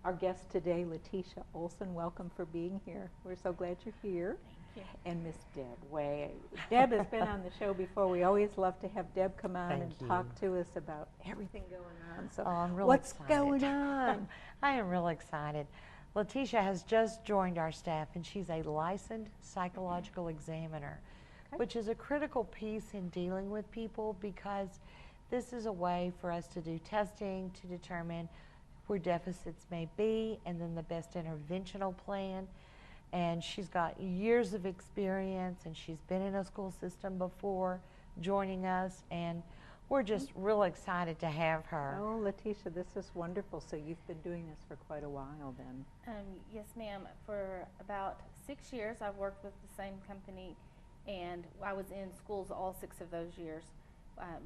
our guest today, Letitia Olson. Welcome for being here. We're so glad you're here. Thank you. And Miss Deb Way. Deb has been on the show before. We always love to have Deb come on and talk to us about everything going on. So I'm really what's excited. going on? I am real excited. Letitia has just joined our staff, and she's a licensed psychological examiner, which is a critical piece in dealing with people, because this is a way for us to do testing to determine where deficits may be, and then the best interventional plan. And she's got years of experience, and she's been in a school system before joining us, and we're just real excited to have her. Oh, Letitia, this is wonderful. So you've been doing this for quite a while then. Yes, ma'am. For about 6 years, I've worked with the same company, and I was in schools all 6 of those years.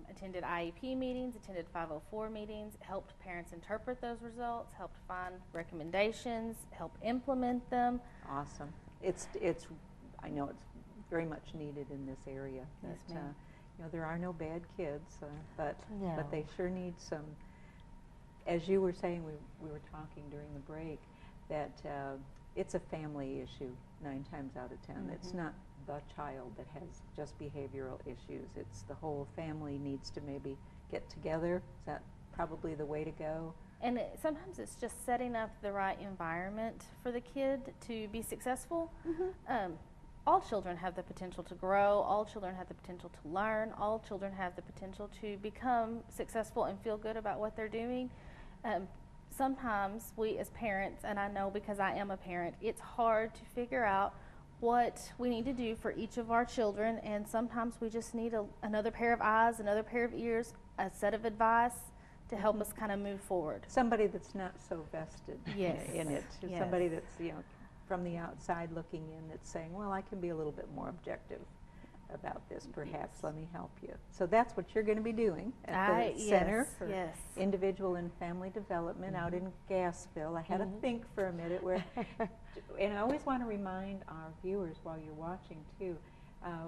Attended IEP meetings, attended 504 meetings, helped parents interpret those results, helped find recommendations, help implement them. Awesome. I know it's very much needed in this area. Yes, ma'am. You know, there are no bad kids, but No. they sure need some. As you were saying, we were talking during the break that it's a family issue 9 times out of 10. It's not the child that has just behavioral issues. It's the whole family needs to maybe get together. Is that probably the way to go? And sometimes it's just setting up the right environment for the kid to be successful. All children have the potential to grow. All children have the potential to learn. All children have the potential to become successful and feel good about what they're doing. Sometimes we as parents, and I know because I am a parent, it's hard to figure out what we need to do for each of our children, and sometimes we just need another pair of eyes, another pair of ears, a set of advice to help us kind of move forward. Somebody that's not so vested Yes. in it. Yes. Somebody that's, you know, from the outside looking in, that's saying, well, I can be a little bit more objective about this, perhaps. Yes. Let me help you. So that's what you're going to be doing at the Center for Individual and Family Development out in Gassville. I had to think for a minute where, and I always want to remind our viewers while you're watching too,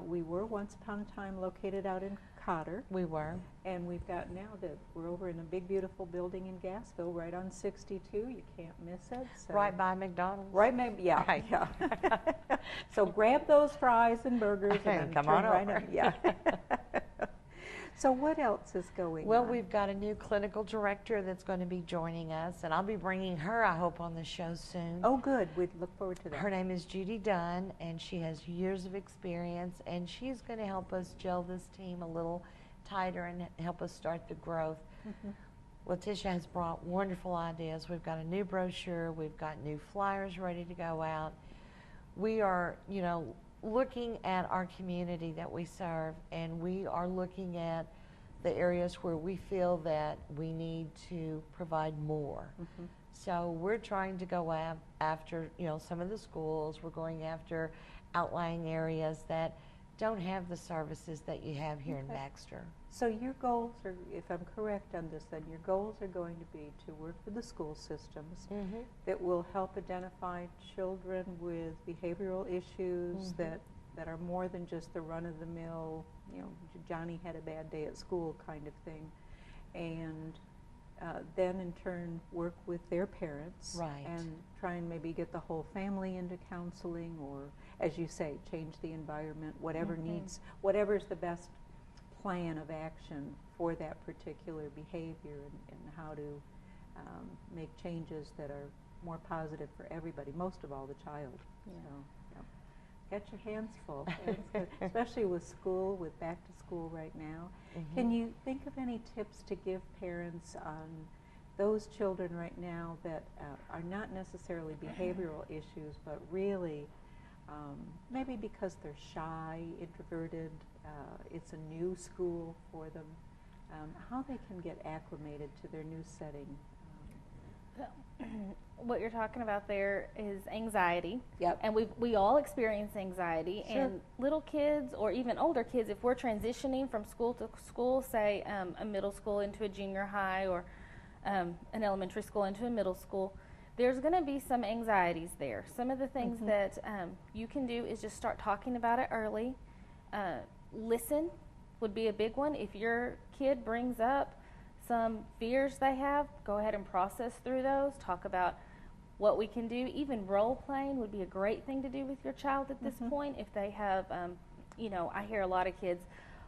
we were once upon a time located out in Cotter. We were. And we've got now that we're over in a big, beautiful building in Gassville, right on 62. You can't miss it. So Right by McDonald's. Right, yeah. Right. Yeah. So grab those fries and burgers and come turn on right over. up. Yeah. So what else is going Well, on? we've got a new clinical director that's going to be joining us, and I'll be bringing her, I hope, on the show soon. Oh, good. We'd look forward to that. Her name is Judy Dunn, and she has years of experience, and she's going to help us gel this team a little tighter and help us start the growth. Letitia has brought wonderful ideas. We've got a new brochure. We've got new flyers ready to go out. We are, you know, looking at our community that we serve, and we are looking at the areas where we feel that we need to provide more. So we're trying to go after, you know, some of the schools. We're going after outlying areas that don't have the services that you have here in Baxter. So your goals are, if I'm correct on this, then your goals are going to be to work with the school systems that will help identify children with behavioral issues that are more than just the run-of-the-mill, you know, Johnny had a bad day at school kind of thing, and then in turn work with their parents and try and maybe get the whole family into counseling, or as you say, change the environment, whatever needs, whatever's the best plan of action for that particular behavior, and how to make changes that are more positive for everybody, most of all the child. So, got your hands full, especially with school, with back to school right now. Can you think of any tips to give parents on those children right now that are not necessarily behavioral issues, but really maybe because they're shy, introverted, it's a new school for them, how they can get acclimated to their new setting? What you're talking about there is anxiety. Yep. And we all experience anxiety. Sure. And little kids or even older kids, if we're transitioning from school to school, say a middle school into a junior high, or an elementary school into a middle school, there's going to be some anxieties there. Some of the things that you can do is just start talking about it early. Listen would be a big one. If your kid brings up some fears they have, go ahead and process through those. Talk about what we can do. Even role playing would be a great thing to do with your child at this point. If they have, you know, I hear a lot of kids,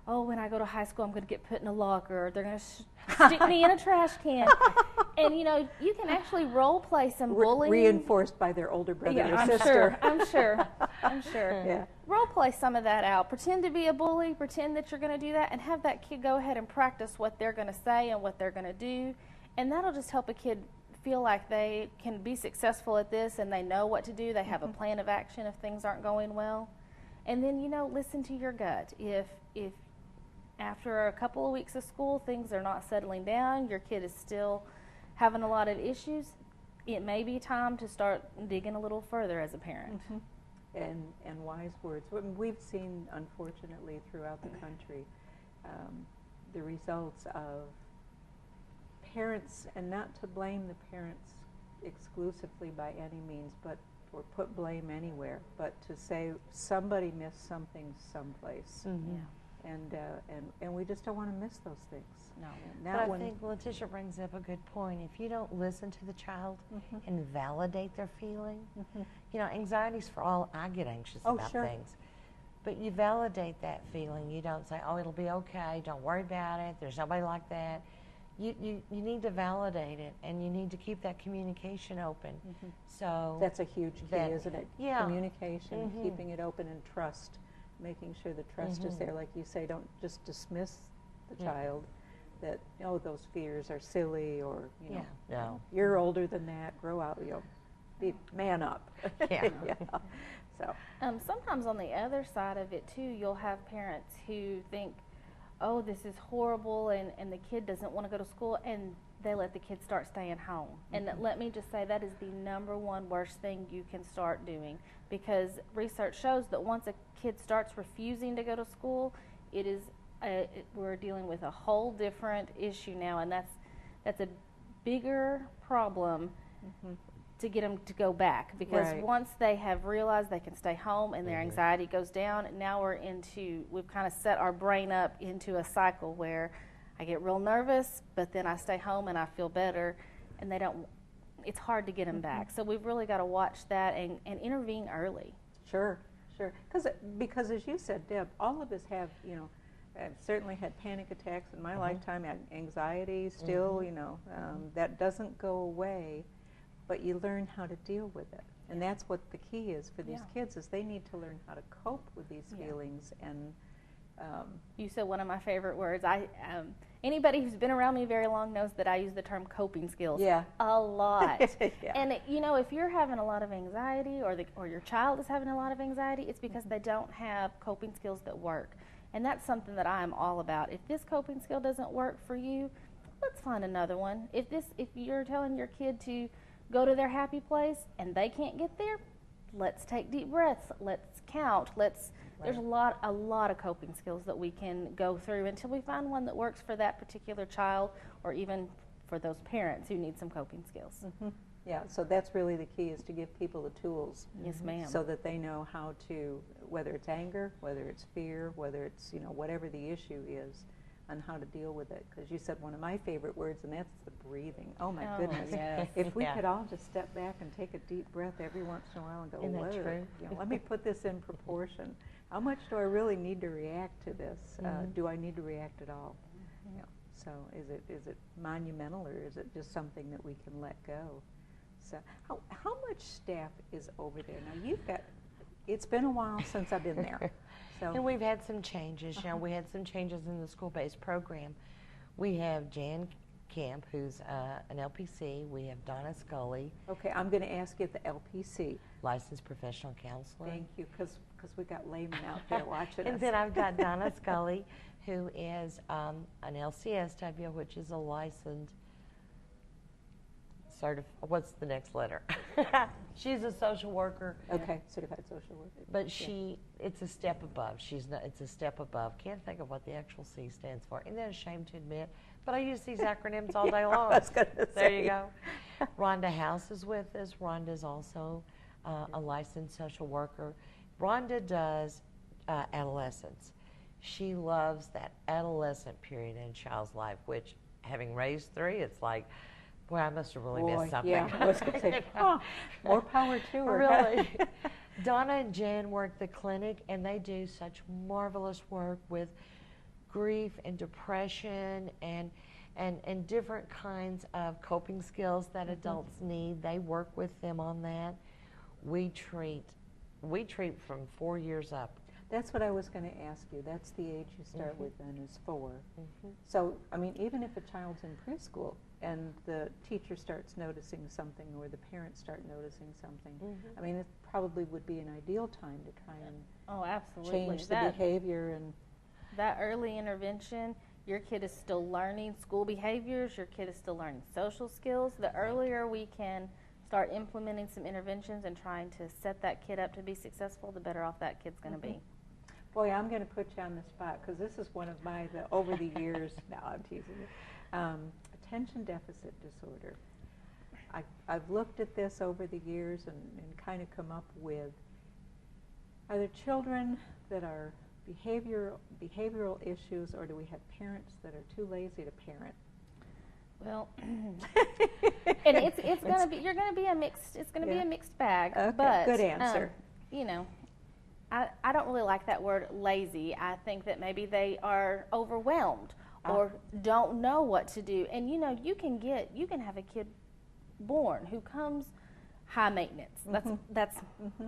oh, when I go to high school, I'm going to get put in a locker. They're going to stick me in a trash can. And, you know, you can actually role play some bullying. Reinforced by their older brother or sister. I'm sure. Yeah. Role play some of that out. Pretend to be a bully. Pretend that you're going to do that, and have that kid go ahead and practice what they're going to say and what they're going to do. And that'll just help a kid feel like they can be successful at this, and they know what to do. They have a plan of action if things aren't going well. And then, you know, listen to your gut. If after a couple of weeks of school things are not settling down, your kid is still having a lot of issues, it may be time to start digging a little further as a parent. And wise words. We've seen, unfortunately, throughout the country, the results of parents, and not to blame the parents exclusively by any means, but or put blame anywhere, but to say somebody missed something someplace. And we just don't want to miss those things. No. But I think Letitia brings up a good point. If you don't listen to the child and validate their feeling, you know, anxiety's for all. I get anxious about things. But you validate that feeling. You don't say, oh, it'll be okay. Don't worry about it. There's nobody like that. You need to validate it, and you need to keep that communication open. So that's a huge key, isn't it? Yeah. Communication, keeping it open, and trust. Making sure the trust is there. Like you say, don't just dismiss the child that, oh, those fears are silly, or, you know, no. You're older than that, grow out, you know, be man up. So sometimes on the other side of it too, you'll have parents who think, oh, this is horrible, and the kid doesn't want to go to school, and they let the kid start staying home. And let me just say, that is the #1 worst thing you can start doing, because research shows that once a kid starts refusing to go to school, we're dealing with a whole different issue now, and that's a bigger problem to get them to go back, because once they have realized they can stay home and their anxiety goes down, now we've kind of set our brain up into a cycle where I get real nervous, but then I stay home and I feel better, and it's hard to get them back. So we've really got to watch that and intervene early. Sure. Because as you said, Deb, all of us have, you know, I've certainly had panic attacks in my lifetime, anxiety still, you know, that doesn't go away, but you learn how to deal with it. And that's what the key is for these kids, is they need to learn how to cope with these feelings. And you said one of my favorite words. Anybody who's been around me very long knows that I use the term coping skills a lot. And you know, if you're having a lot of anxiety, or your child is having a lot of anxiety, it's because they don't have coping skills that work. And that's something that I'm all about. If this coping skill doesn't work for you, let's find another one. If you're telling your kid to go to their happy place and they can't get there, let's take deep breaths. Let's count. There's a lot of coping skills that we can go through until we find one that works for that particular child, or even for those parents who need some coping skills. Yeah, so that's really the key, is to give people the tools. Yes, ma'am. So that they know how to, whether it's anger, whether it's fear, whether it's, you know, whatever the issue is, on how to deal with it. Because you said one of my favorite words, and that's the breathing. Oh my goodness. Yes. If we could all just step back and take a deep breath every once in a while and go, Isn't that whoa, true? you know, let me put this in proportion. How much do I really need to react to this? Do I need to react at all? You know, so is it monumental, or is it just something that we can let go? So how much staff is over there? Now it's been a while since I've been there. So. And we've had some changes. You know, we had some changes in the school-based program. We have Jan Camp, who's an LPC. We have Donna Scully. Okay, I'm going to ask you the LPC. Licensed professional counselor. Thank you, because we got laymen out there watching us. And then I've got Donna Scully, who is an LCSW, which is a licensed what's the next letter? She's a social worker. Okay, certified social worker. But it's a step above. It's a step above. Can't think of what the actual C stands for. Isn't that a shame to admit? But I use these acronyms all day long. I was gonna say. There you go. Rhonda House is with us. Rhonda's also a licensed social worker. Rhonda does adolescence. She loves that adolescent period in a child's life, which, having raised 3, it's like, Boy, I must have really missed something. Yeah, I was going to say, more power to her. Really. Donna and Jen work the clinic, and they do such marvelous work with grief and depression and different kinds of coping skills that adults need. They work with them on that. We treat from 4 years up. That's what I was going to ask you. That's the age you start with then, is 4. So, I mean, even if a child's in preschool and the teacher starts noticing something or the parents start noticing something, I mean, it probably would be an ideal time to try and change the behavior. And that early intervention, your kid is still learning school behaviors, your kid is still learning social skills. The earlier we can start implementing some interventions and trying to set that kid up to be successful, the better off that kid's going to be. Boy, I'm going to put you on the spot because this is one of my, over the years, no, I'm teasing you, attention deficit disorder. I've looked at this over the years and kind of come up with, are there children that are behavioral issues, or do we have parents that are too lazy to parent? Well, and it's going to be, you're going to be a mixed, it's going to be a mixed bag. Okay, but, good answer. You know, I don't really like that word lazy. I think that maybe they are overwhelmed or don't know what to do. And you know, you can have a kid born who comes high maintenance. That's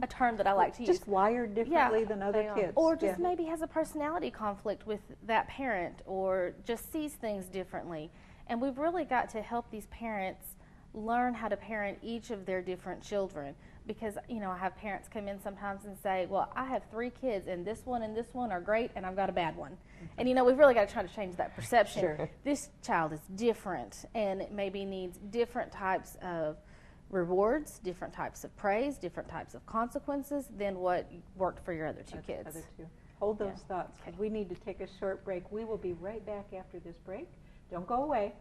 a term that I like to use. Just wired differently than other kids. Or just maybe has a personality conflict with that parent, or just sees things differently. And we've really got to help these parents learn how to parent each of their different children. Because, you know, I have parents come in sometimes and say, well, I have 3 kids and this one are great and I've got a bad one. And, you know, we've really got to try to change that perception. Sure. This child is different and it maybe needs different types of rewards, different types of praise, different types of consequences than what worked for your other 2 kids. Hold those thoughts. Okay. We need to take a short break. We will be right back after this break. Don't go away.